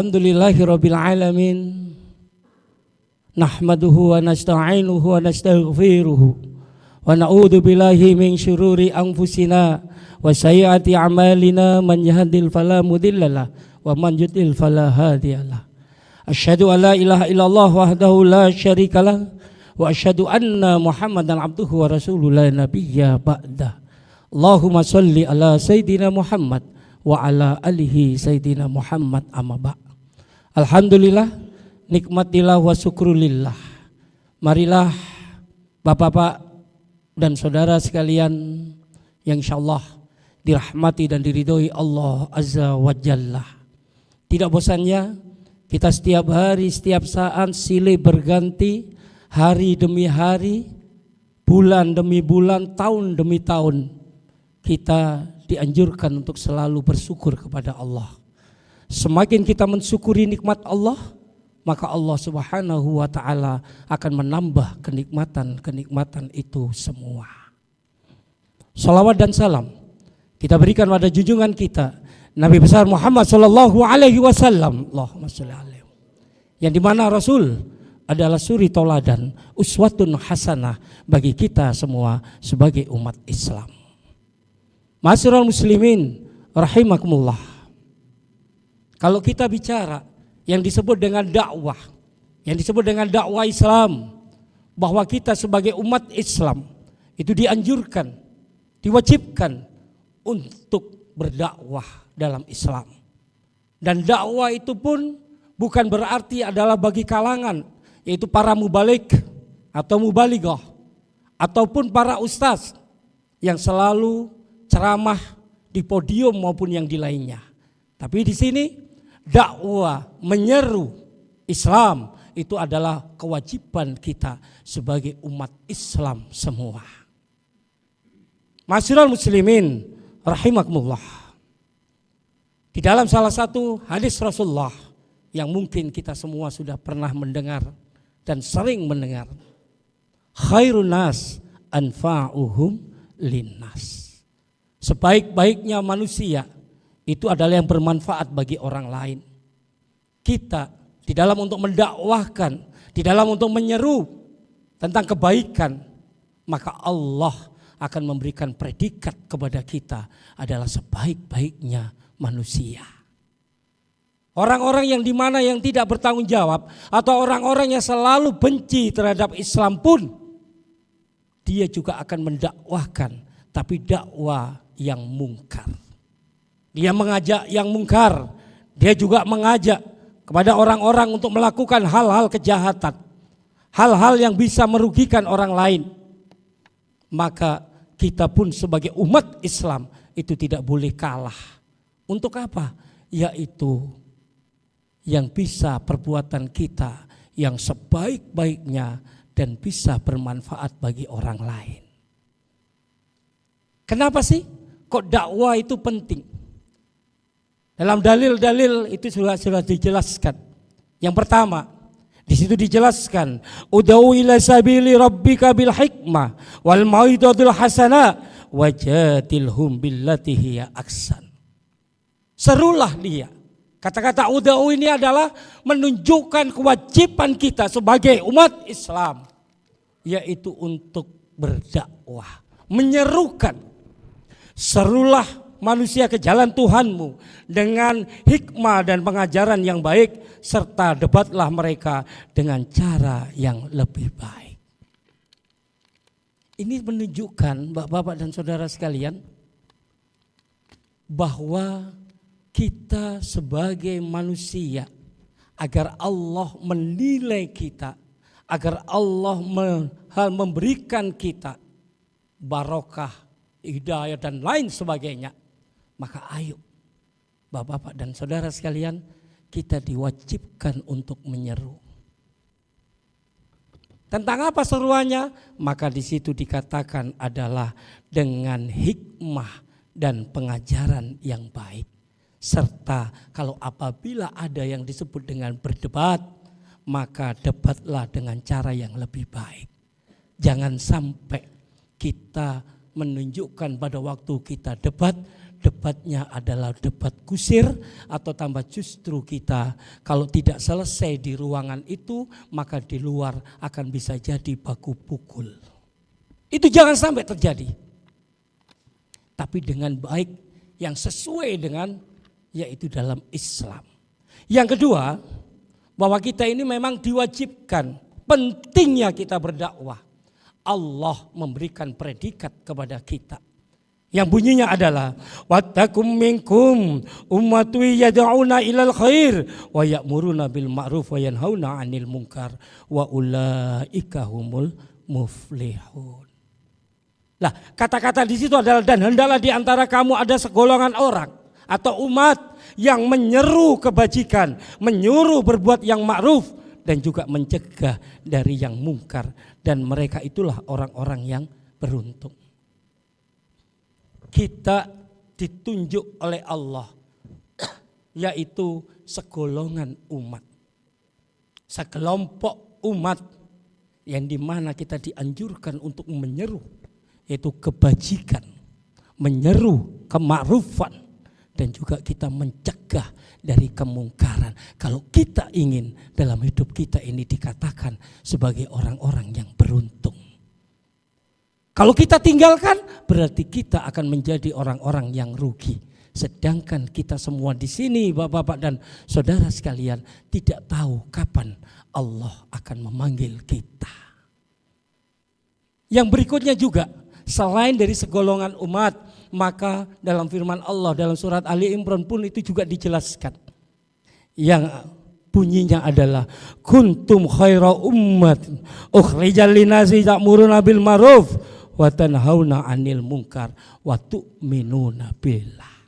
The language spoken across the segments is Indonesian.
Alhamdulillahirabbil alamin. Nahmaduhu wa nasta'inuhu wa nastaghfiruhu wa na'udzu billahi min syururi anfusina wa sayyiati a'malina, man yahdihil fala mudhillalah wa man yudlil fala hadiyalah. Asyhadu an la ilaha illallah wahdahu la syarikalah wa asyhadu anna Muhammadan abduhu wa rasuluhu la nabiyya ba'dah. Allahumma shalli ala sayyidina Muhammad wa ala alihi sayyidina Muhammad amma ba'. Alhamdulillah, nikmatillah wa syukrulillah. Marilah Bapak-bapak dan saudara sekalian yang insyaallah dirahmati dan diridhoi Allah Azza wa Jalla. Tidak bosannya kita setiap hari, setiap saat silih berganti, hari demi hari, bulan demi bulan, tahun demi tahun, kita dianjurkan untuk selalu bersyukur kepada Allah. Semakin kita mensyukuri nikmat Allah, maka Allah Subhanahu wa ta'ala akan menambah kenikmatan-kenikmatan itu semua. Salawat dan salam kita berikan pada junjungan kita Nabi besar Muhammad sallallahu alaihi wasallam. Allahumma shalli alaihi. Yang dimana Rasul adalah suri tauladan, uswatun hasanah bagi kita semua sebagai umat Islam. Ma'asyiral muslimin rahimakumullah. Kalau kita bicara yang disebut dengan dakwah, yang disebut dengan dakwah Islam, bahwa kita sebagai umat Islam itu dianjurkan, diwajibkan untuk berdakwah dalam Islam. Dan dakwah itu pun bukan berarti adalah bagi kalangan, yaitu para mubalik atau mubalighah, ataupun para ustaz yang selalu ceramah di podium maupun yang di lainnya. Tapi di sini dakwah menyeru Islam itu adalah kewajiban kita sebagai umat Islam semua. Ma'asyiral muslimin rahimakumullah. Di dalam salah satu hadis Rasulullah yang mungkin kita semua sudah pernah mendengar dan sering mendengar, khairun nas anfa'uhum linnas. Sebaik-baiknya manusia itu adalah yang bermanfaat bagi orang lain. Kita di dalam untuk mendakwahkan, di dalam untuk menyeru tentang kebaikan, maka Allah akan memberikan predikat kepada kita adalah sebaik-baiknya manusia. Orang-orang yang dimana yang tidak bertanggung jawab atau orang-orang yang selalu benci terhadap Islam pun, dia juga akan mendakwahkan, tapi dakwah yang mungkar. Dia mengajak yang mungkar, dia juga mengajak kepada orang-orang untuk melakukan hal-hal kejahatan, hal-hal yang bisa merugikan orang lain. Maka kita pun sebagai umat Islam itu tidak boleh kalah. Untuk apa? Yaitu yang bisa perbuatan kita yang sebaik-baiknya dan bisa bermanfaat bagi orang lain. Kenapa sih kok dakwah itu penting? Dalam dalil-dalil itu sudah dijelaskan. Yang pertama, di situ dijelaskan, ud'u ila sabili rabbika bil hikmah wal mau'izatil hasanah wajadilhum billati hiya ahsan. Serulah dia. Kata-kata ud'u ini adalah menunjukkan kewajiban kita sebagai umat Islam, yaitu untuk berdakwah, menyerukan. Serulah manusia ke jalan Tuhanmu dengan hikmah dan pengajaran yang baik, serta debatlah mereka dengan cara yang lebih baik. Ini menunjukkan Bapak-bapak dan saudara sekalian bahwa kita sebagai manusia, agar Allah menilai kita, agar Allah memberikan kita barokah, hidayah dan lain sebagainya, maka ayo Bapak-bapak dan saudara sekalian, kita diwajibkan untuk menyeru. Tentang apa seruannya? Maka di situ dikatakan adalah dengan hikmah dan pengajaran yang baik. Serta kalau apabila ada yang disebut dengan berdebat, maka debatlah dengan cara yang lebih baik. Jangan sampai kita menunjukkan pada waktu kita debat debatnya adalah debat kusir atau tambah justru kita kalau tidak selesai di ruangan itu maka di luar akan bisa jadi baku pukul. Itu jangan sampai terjadi. Tapi dengan baik yang sesuai dengan yaitu dalam Islam. Yang kedua, bahwa kita ini memang diwajibkan, pentingnya kita berdakwah. Allah memberikan predikat kepada kita. Yang bunyinya adalah wattakum minkum ummatu yad'una ilal khair wa ya'muruna bil ma'ruf wa yanhauna 'anil munkar wa ulaika humul muflihun. Lah, kata-kata di situ adalah dan hendaklah di antara kamu ada segolongan orang atau umat yang menyeru kebajikan, menyuruh berbuat yang ma'ruf dan juga mencegah dari yang mungkar, dan mereka itulah orang-orang yang beruntung. Kita ditunjuk oleh Allah yaitu segolongan umat, sekelompok umat yang dimana kita dianjurkan untuk menyeru yaitu kebajikan, menyeru kemakrufan, dan juga kita mencegah dari kemungkaran. Kalau kita ingin dalam hidup kita ini dikatakan sebagai orang-orang yang beruntung. Kalau kita tinggalkan berarti kita akan menjadi orang-orang yang rugi. Sedangkan kita semua di sini Bapak-bapak dan saudara sekalian tidak tahu kapan Allah akan memanggil kita. Yang berikutnya juga selain dari segolongan umat, maka dalam firman Allah dalam surat Ali Imran pun itu juga dijelaskan. Yang bunyinya adalah kuntum khaira ummat ukhrijal linasi ta'muruna bil ma'ruf wa tanhauna 'anil munkar wa tu'minuna billah.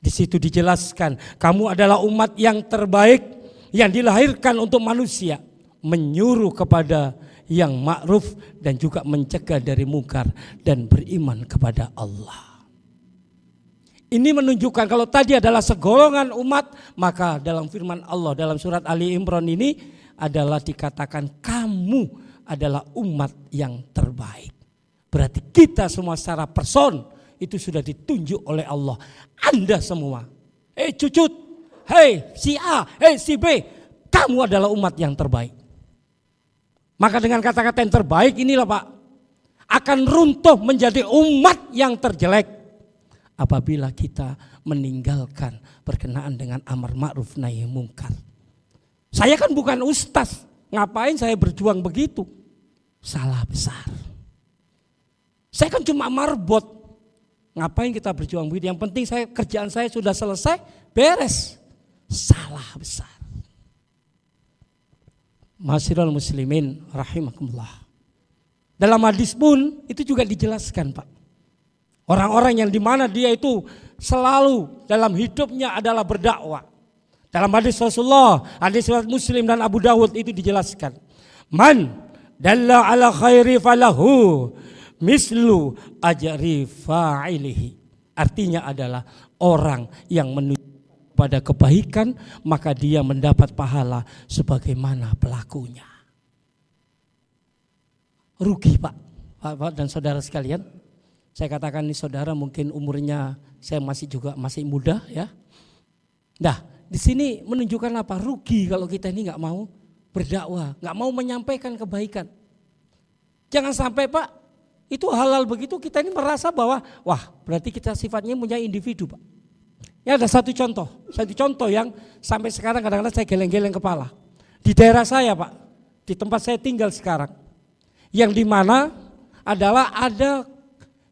Di situ dijelaskan kamu adalah umat yang terbaik yang dilahirkan untuk manusia, menyuruh kepada yang ma'ruf dan juga mencegah dari mungkar dan beriman kepada Allah. Ini menunjukkan kalau tadi adalah segolongan umat, maka dalam firman Allah dalam surat Ali Imran ini adalah dikatakan kamu adalah umat yang terbaik. Berarti kita semua secara person itu sudah ditunjuk oleh Allah. Anda semua, cucut, si A, si B, kamu adalah umat yang terbaik. Maka dengan kata-kata yang terbaik inilah Pak, akan runtuh menjadi umat yang terjelek apabila kita meninggalkan berkenaan dengan amar ma'ruf nahi mungkar. Saya kan bukan ustaz, ngapain saya berjuang begitu? Salah besar. Saya kan cuma marbot, ngapain kita berjuang begitu? Yang penting kerjaan saya sudah selesai, beres. Salah besar. Ma'asyiral muslimin rahimakumullah. Dalam hadis pun itu juga dijelaskan Pak. Orang-orang yang dimana dia itu selalu dalam hidupnya adalah berdakwah. Dalam hadis Rasulullah, hadis riwayat Muslim dan Abu Dawud itu dijelaskan. Man dalla ala khairi falahu mislu ajri fa'ilihi. Artinya adalah orang yang menuju pada kebaikan maka dia mendapat pahala sebagaimana pelakunya. Rugi Pak, Bapak dan saudara sekalian. Saya katakan ini saudara mungkin umurnya saya masih muda ya. Nah, di sini menunjukkan apa? Rugi kalau kita ini nggak mau berdakwah, nggak mau menyampaikan kebaikan. Jangan sampai Pak, itu halal begitu kita ini merasa bahwa wah berarti kita sifatnya punya individu Pak. Ya ada satu contoh yang sampai sekarang kadang-kadang saya geleng-geleng kepala. Di daerah saya Pak, di tempat saya tinggal sekarang, yang dimana adalah ada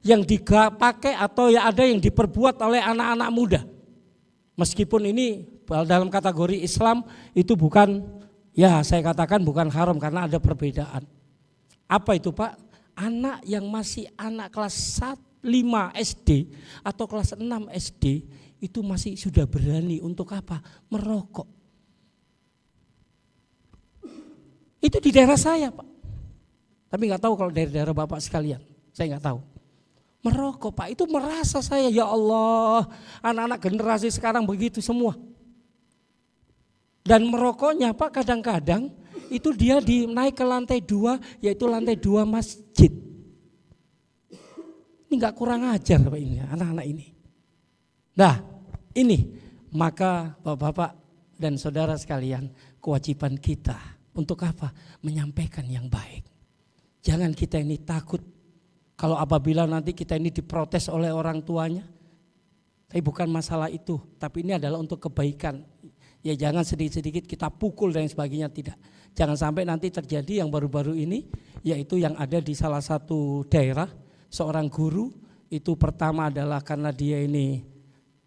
yang dipakai atau ya ada yang diperbuat oleh anak-anak muda. Meskipun ini dalam kategori Islam itu bukan, ya saya katakan bukan haram karena ada perbedaan. Apa itu Pak? Anak yang masih anak kelas 5 SD atau kelas 6 SD itu masih sudah berani untuk apa? Merokok. Itu di daerah saya Pak. Tapi nggak tahu kalau dari daerah Bapak sekalian, saya nggak tahu. Merokok Pak, itu merasa saya ya Allah, anak-anak generasi sekarang begitu semua. Dan merokoknya Pak kadang-kadang itu dia naik ke lantai 2, yaitu lantai 2 masjid. Ini nggak kurang ajar Pak ini anak-anak ini. Nah, ini maka Bapak-bapak dan saudara sekalian, kewajiban kita untuk apa? Menyampaikan yang baik. Jangan kita ini takut kalau apabila nanti kita ini diprotes oleh orang tuanya. Tapi bukan masalah itu, tapi ini adalah untuk kebaikan. Ya jangan sedikit-sedikit kita pukul dan sebagainya, tidak. Jangan sampai nanti terjadi yang baru-baru ini, yaitu yang ada di salah satu daerah, seorang guru itu pertama adalah karena dia ini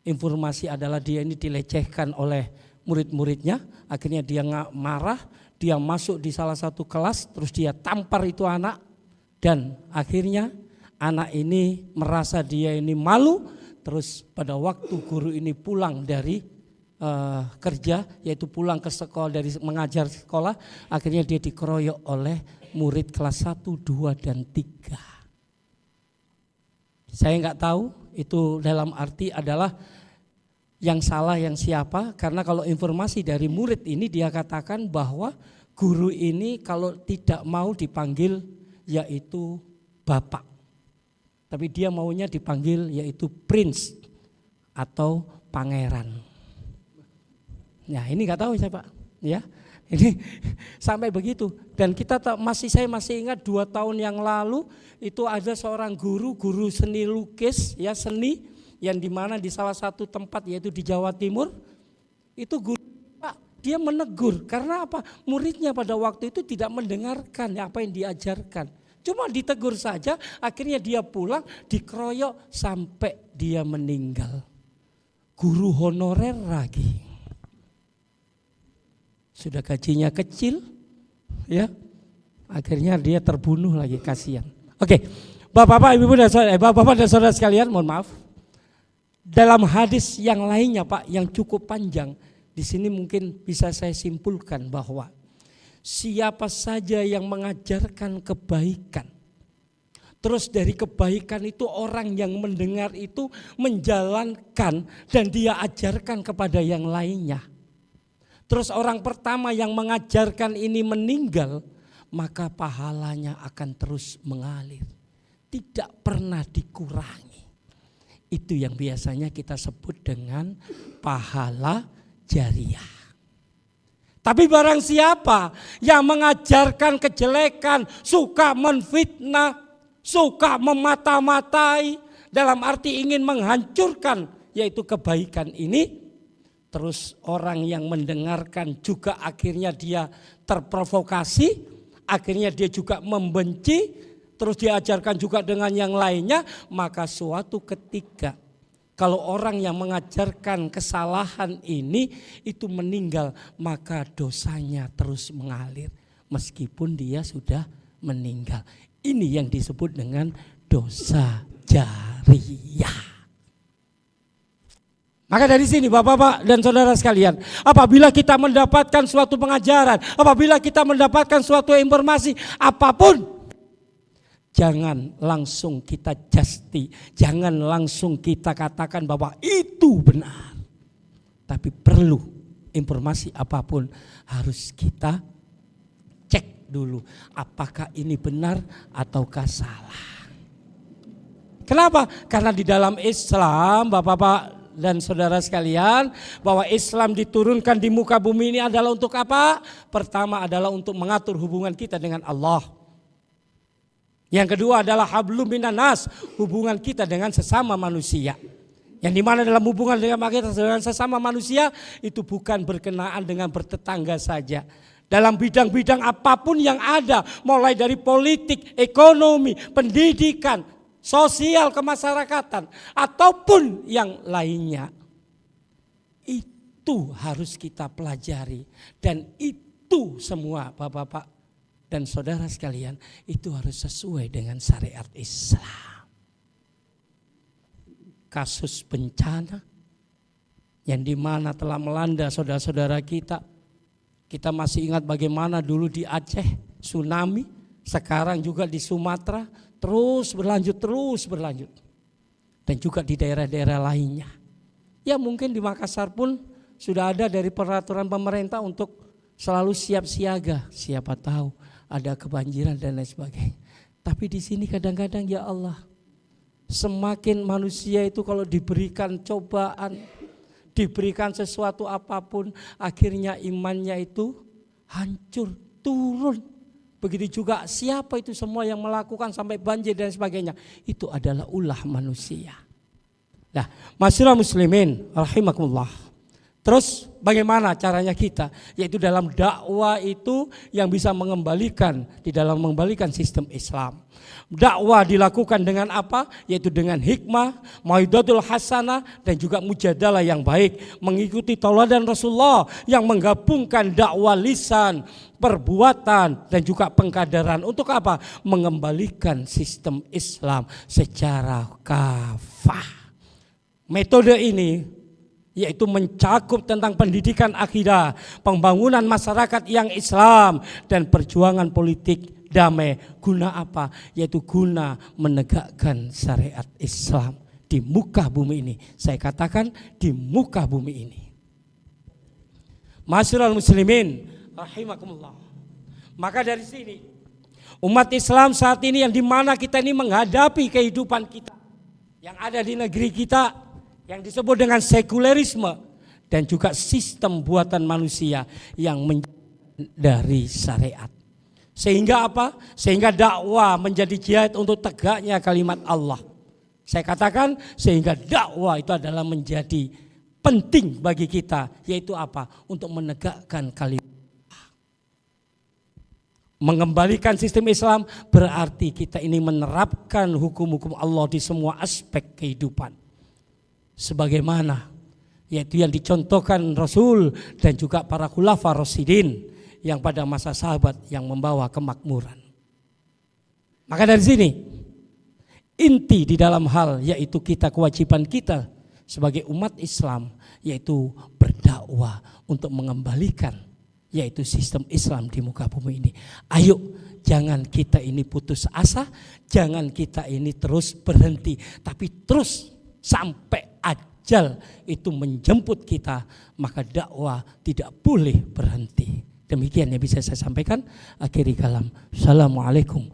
informasi adalah dia ini dilecehkan oleh murid-muridnya, akhirnya dia marah, dia masuk di salah satu kelas, terus dia tampar itu anak, dan akhirnya anak ini merasa dia ini malu, terus pada waktu guru ini pulang dari kerja, yaitu pulang ke sekolah dari mengajar sekolah, akhirnya dia dikeroyok oleh murid kelas 1, 2, dan 3. Saya nggak tahu itu dalam arti adalah yang salah yang siapa, karena kalau informasi dari murid ini dia katakan bahwa guru ini kalau tidak mau dipanggil yaitu bapak, tapi dia maunya dipanggil yaitu prince atau pangeran. Ya ini nggak tahu saya Pak, ya ini sampai begitu. Dan saya masih ingat 2 tahun yang lalu itu ada seorang guru seni lukis, ya seni, yang dimana di salah satu tempat yaitu di Jawa Timur, itu guru Pak, dia menegur karena apa? Muridnya pada waktu itu tidak mendengarkan apa yang diajarkan. Cuma ditegur saja, akhirnya dia pulang dikeroyok sampai dia meninggal. Guru honorer lagi. Sudah gajinya kecil, ya. Akhirnya dia terbunuh lagi, kasihan. Oke. Bapak-bapak, Ibu dan Saudara, Bapak-bapak dan Saudara sekalian, mohon maaf. Dalam hadis yang lainnya Pak yang cukup panjang, di sini mungkin bisa saya simpulkan bahwa siapa saja yang mengajarkan kebaikan, terus dari kebaikan itu orang yang mendengar itu menjalankan dan dia ajarkan kepada yang lainnya. Terus orang pertama yang mengajarkan ini meninggal, maka pahalanya akan terus mengalir. Tidak pernah dikurangi. Itu yang biasanya kita sebut dengan pahala jariah. Tapi barang siapa yang mengajarkan kejelekan, suka menfitnah, suka memata-matai, dalam arti ingin menghancurkan yaitu kebaikan ini, terus orang yang mendengarkan juga akhirnya dia terprovokasi, akhirnya dia juga membenci, terus diajarkan juga dengan yang lainnya, maka suatu ketika kalau orang yang mengajarkan kesalahan ini itu meninggal, maka dosanya terus mengalir meskipun dia sudah meninggal. Ini yang disebut dengan dosa jariyah. Maka dari sini Bapak-bapak dan saudara sekalian, apabila kita mendapatkan suatu pengajaran, apabila kita mendapatkan suatu informasi apapun, jangan langsung kita justi, jangan langsung kita katakan bahwa itu benar. Tapi perlu informasi apapun harus kita cek dulu apakah ini benar ataukah salah. Kenapa? Karena di dalam Islam Bapak-bapak dan saudara sekalian, bahwa Islam diturunkan di muka bumi ini adalah untuk apa? Pertama adalah untuk mengatur hubungan kita dengan Allah. Yang kedua adalah hablum minan nas, hubungan kita dengan sesama manusia. Yang dimana dalam hubungan dengan sesama manusia itu bukan berkenaan dengan bertetangga saja. Dalam bidang-bidang apapun yang ada, mulai dari politik, ekonomi, pendidikan, sosial kemasyarakatan, ataupun yang lainnya, itu harus kita pelajari. Dan itu semua Bapak-bapak dan saudara sekalian, itu harus sesuai dengan syariat Islam. Kasus bencana yang dimana telah melanda saudara-saudara kita, kita masih ingat bagaimana dulu di Aceh tsunami, sekarang juga di Sumatera, terus berlanjut. Dan juga di daerah-daerah lainnya. Ya mungkin di Makassar pun sudah ada dari peraturan pemerintah untuk selalu siap siaga. Siapa tahu ada kebanjiran dan lain sebagainya. Tapi di sini kadang-kadang ya Allah, Semakin manusia itu kalau diberikan cobaan, diberikan sesuatu apapun, akhirnya imannya itu hancur, turun. Begitu juga siapa itu semua yang melakukan sampai banjir dan sebagainya, itu adalah ulah manusia. Nah, masyarakat muslimin rahimakumullah. Terus bagaimana caranya kita? Yaitu dalam dakwah itu yang bisa mengembalikan, di dalam mengembalikan sistem Islam. Dakwah dilakukan dengan apa? Yaitu dengan hikmah, mau'izatul hasanah, dan juga mujadalah yang baik. Mengikuti tauladan Rasulullah yang menggabungkan dakwah lisan, perbuatan, dan juga pengkaderan. Untuk apa? Mengembalikan sistem Islam secara kafah. Metode ini yaitu mencakup tentang pendidikan akidah, pembangunan masyarakat yang Islam, dan perjuangan politik damai. Guna apa? Yaitu guna menegakkan syariat Islam di muka bumi ini. Saya katakan di muka bumi ini. Masyarul muslimin rahimakumullah. Maka dari sini umat Islam saat ini yang dimana kita ini menghadapi kehidupan kita yang ada di negeri kita, yang disebut dengan sekulerisme dan juga sistem buatan manusia yang dari syariat. Sehingga apa? Sehingga dakwah menjadi jihad untuk tegaknya kalimat Allah. Saya katakan sehingga dakwah itu adalah menjadi penting bagi kita, yaitu apa? Untuk menegakkan kalimat. Mengembalikan sistem Islam berarti kita ini menerapkan hukum-hukum Allah di semua aspek kehidupan. Sebagaimana yaitu yang dicontohkan Rasul dan juga para khulafa rasyidin yang pada masa sahabat yang membawa kemakmuran. Maka dari sini inti di dalam hal yaitu kewajiban kita sebagai umat Islam yaitu berdakwah untuk mengembalikan yaitu sistem Islam di muka bumi ini. Ayo, jangan kita ini putus asa, jangan kita ini terus berhenti, tapi terus sampai ajal itu menjemput kita, maka dakwah tidak boleh berhenti. Demikian yang bisa saya sampaikan. Akhiri kalam. Assalamualaikum.